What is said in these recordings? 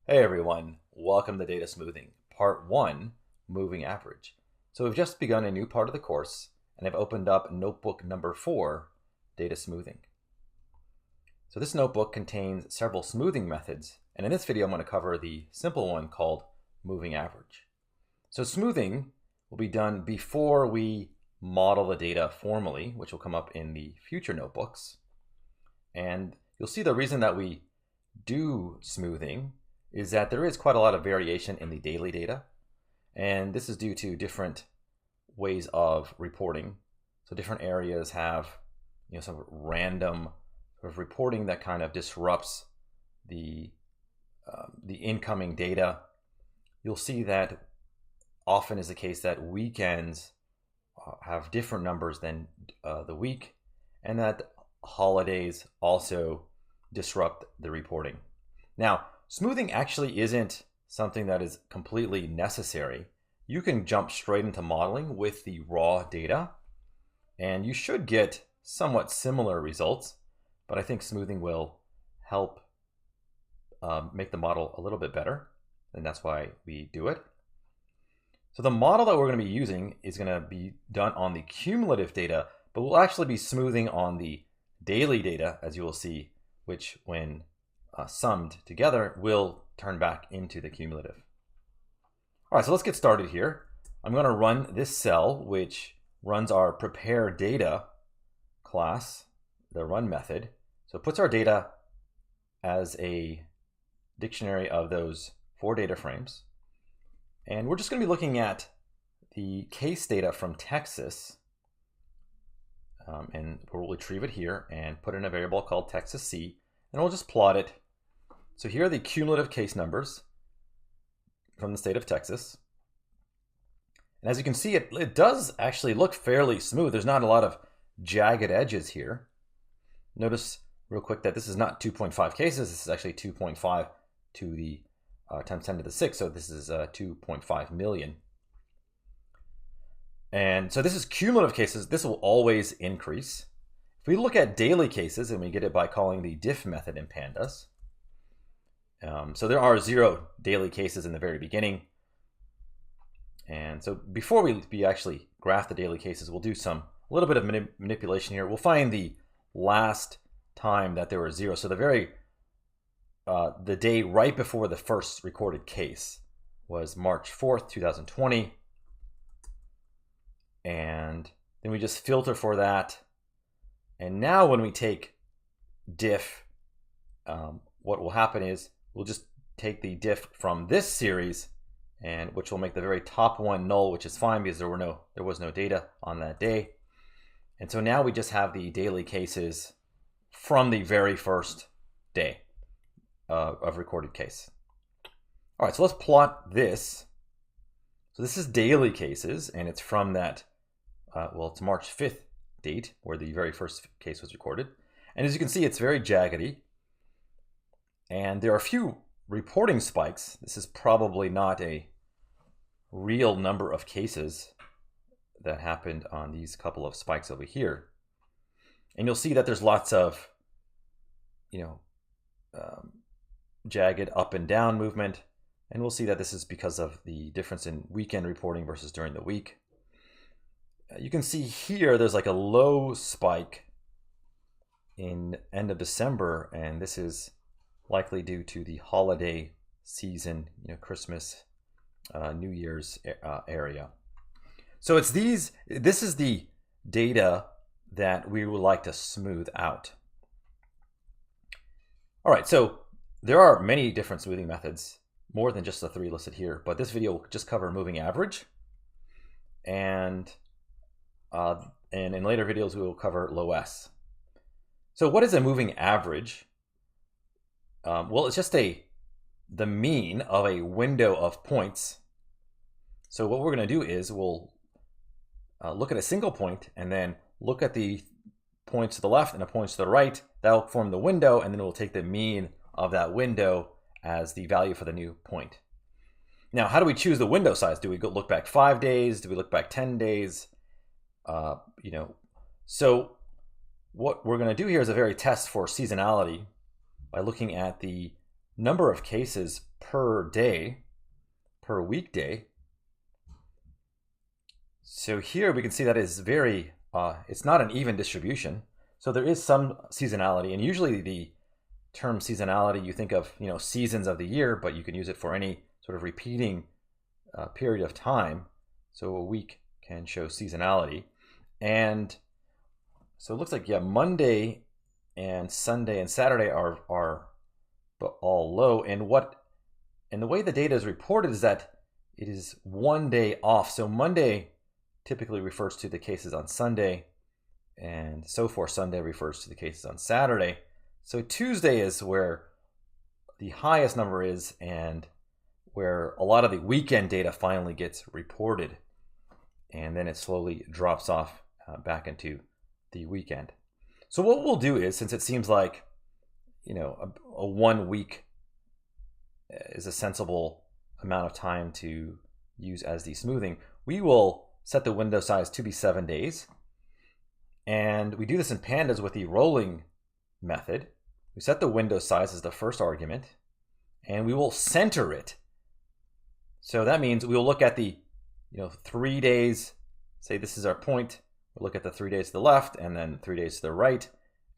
Hey everyone, welcome to Data Smoothing, Part 1, Moving Average. So we've just begun a new part of the course, and I've opened up notebook number 4, Data Smoothing. So this notebook contains several smoothing methods, and in this video I'm going to cover the simple one called Moving Average. So smoothing will be done before we model the data formally, which will come up in the future notebooks. And you'll see the reason that we do smoothing is that there is quite a lot of variation in the daily data. And this is due to different ways of reporting. So different areas have some random sort of reporting that kind of disrupts the incoming data. You'll see that often is the case that weekends have different numbers than the week, and that holidays also disrupt the reporting. Now, smoothing actually isn't something that is completely necessary. You can jump straight into modeling with the raw data, and you should get somewhat similar results, but I think smoothing will help make the model a little bit better, and that's why we do it. So the model that we're going to be using is going to be done on the cumulative data, but we'll actually be smoothing on the daily data, as you will see, which when summed together will turn back into the cumulative. All right, so let's get started here. I'm going to run this cell, which runs our prepare data class, the run method. So it puts our data as a dictionary of those 4 data frames. And we're just going to be looking at the case data from Texas. And we'll retrieve it here and put in a variable called Texas C, and we'll just plot it. So here are the cumulative case numbers from the state of Texas. And as you can see, it does actually look fairly smooth. There's not a lot of jagged edges here. Notice real quick that this is not 2.5 cases. This is actually 2.5 to the times 10 to the 6. So this is 2.5 million. And so this is cumulative cases. This will always increase. If we look at daily cases, and we get it by calling the diff method in pandas. So there are 0 daily cases in the very beginning. And so before we actually graph the daily cases, we'll do a little bit of manipulation here. We'll find the last time that there were 0. So the day right before the first recorded case was March 4th, 2020. And then we just filter for that. And now when we take diff, what will happen is we'll just take the diff from this series, and which will make the very top one null, which is fine because there was no data on that day. And so now we just have the daily cases from the very first day of recorded case. All right, so let's plot this. So this is daily cases, and it's from that, it's March 5th date where the very first case was recorded. And as you can see, it's very jaggedy. And there are a few reporting spikes. This is probably not a real number of cases that happened on these couple of spikes over here. And you'll see that there's lots of, jagged up and down movement. And we'll see that this is because of the difference in weekend reporting versus during the week. You can see here there's like a low spike in end of December, and this is likely due to the holiday season, Christmas, New Year's area. So this is the data that we would like to smooth out. All right, so there are many different smoothing methods, more than just the 3 listed here, but this video will just cover moving average. And in later videos, we will cover low S. So what is a moving average? Well, it's just the mean of a window of points. So what we're going to do is we'll look at a single point and then look at the points to the left and the points to the right. That'll form the window, and then we'll take the mean of that window as the value for the new point. Now, how do we choose the window size? Do we look back 5 days? Do we look back 10 days? So what we're going to do here is a very test for seasonality by looking at the number of cases per day, per weekday. So here we can see that is very, it's not an even distribution. So there is some seasonality, and usually the term seasonality, you think of, seasons of the year, but you can use it for any sort of repeating period of time. So a week can show seasonality. And so it looks like, Monday and Sunday and Saturday are all low. And the way the data is reported is that it is one day off. So Monday typically refers to the cases on Sunday, and so forth. Sunday refers to the cases on Saturday. So Tuesday is where the highest number is, and where a lot of the weekend data finally gets reported. And then it slowly drops off back into the weekend. So what we'll do is, since it seems like, a 1 week is a sensible amount of time to use as the smoothing, we will set the window size to be 7 days. And we do this in pandas with the rolling method. We set the window size as the first argument, and we will center it. So that means we will look at the 3 days, say this is our point, we'll look at the 3 days to the left and then 3 days to the right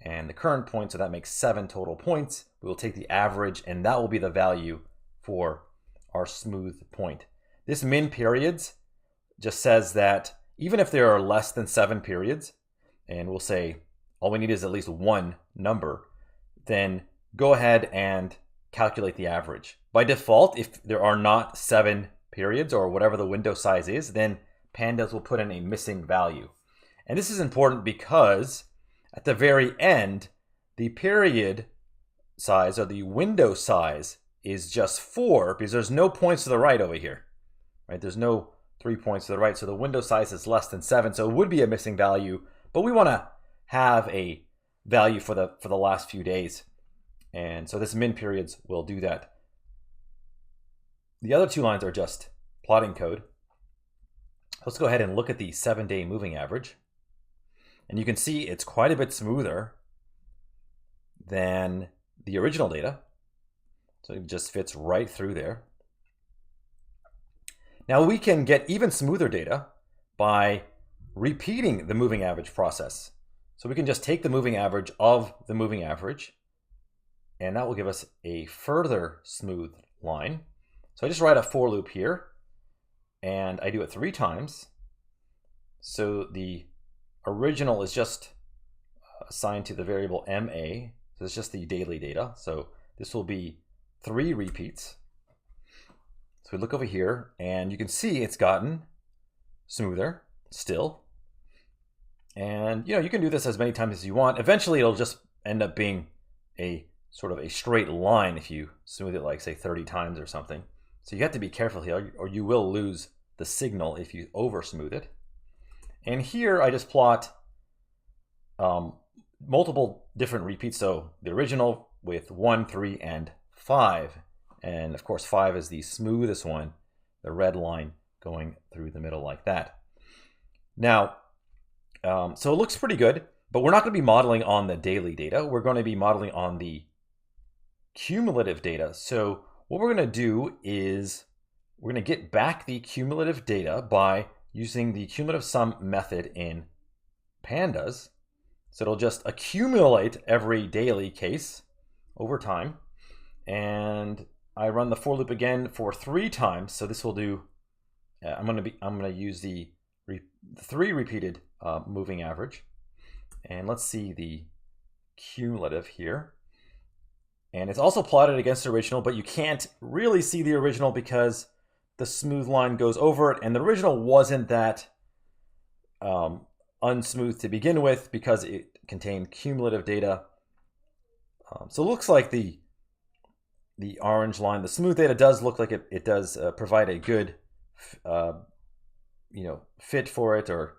and the current point, so that makes 7 total points. We will take the average, and that will be the value for our smooth point. This min periods just says that even if there are less than 7 periods, and we'll say all we need is at least one number, then go ahead and calculate the average. By default, if there are not 7 periods or whatever the window size is, then pandas will put in a missing value. And this is important because at the very end, the period size or the window size is just 4, because there's no points to the right over here, right? There's no 3 points to the right, so the window size is less than 7, so it would be a missing value, but we want to have a value for the last few days. And so this min periods will do that. The other 2 lines are just plotting code. Let's go ahead and look at the 7-day moving average. And you can see it's quite a bit smoother than the original data. So it just fits right through there. Now we can get even smoother data by repeating the moving average process. So we can just take the moving average of the moving average, and that will give us a further smooth line. So I just write a for loop here, and I do it 3 times. So the original is just assigned to the variable MA. So it's just the daily data. So this will be 3 repeats. So we look over here, and you can see it's gotten smoother still. And you can do this as many times as you want. Eventually it'll just end up being a sort of a straight line if you smooth it like, say, 30 times or something. So you have to be careful here, or you will lose the signal if you over smooth it. And here I just plot multiple different repeats. So the original with 1, 3, and 5. And of course 5 is the smoothest one, the red line going through the middle like that. Now, so it looks pretty good, but we're not going to be modeling on the daily data. We're going to be modeling on the cumulative data. So what we're going to do is we're going to get back the cumulative data by using the cumulative sum method in pandas. So it'll just accumulate every daily case over time. And I run the for loop again for 3 times. So this will do, I'm going to use the 3 repeated moving average. And let's see the cumulative here. And it's also plotted against the original, but you can't really see the original because the smooth line goes over it. And the original wasn't that unsmooth to begin with because it contained cumulative data. So it looks like the orange line, the smooth data does look like it does provide a good fit for it, or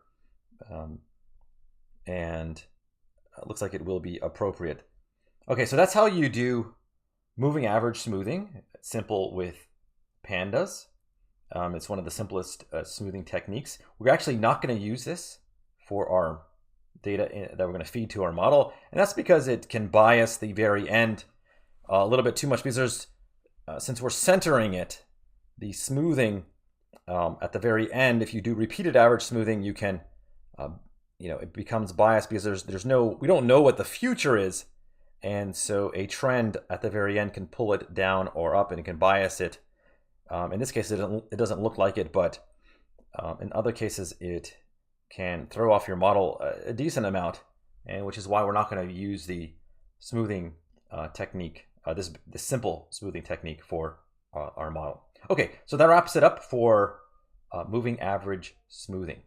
and it looks like it will be appropriate. Okay, so that's how you do moving average smoothing. It's simple with pandas. It's one of the simplest smoothing techniques. We're actually not going to use this for our data that we're going to feed to our model, and that's because it can bias the very end a little bit too much because there's, since we're centering it, the smoothing at the very end, if you do repeated average smoothing, you can, it becomes biased because we don't know what the future is. And so a trend at the very end can pull it down or up, and it can bias it. In this case, it doesn't look like it, but in other cases, it can throw off your model a decent amount, and which is why we're not going to use the smoothing technique, this simple smoothing technique for our model. Okay, so that wraps it up for moving average smoothing.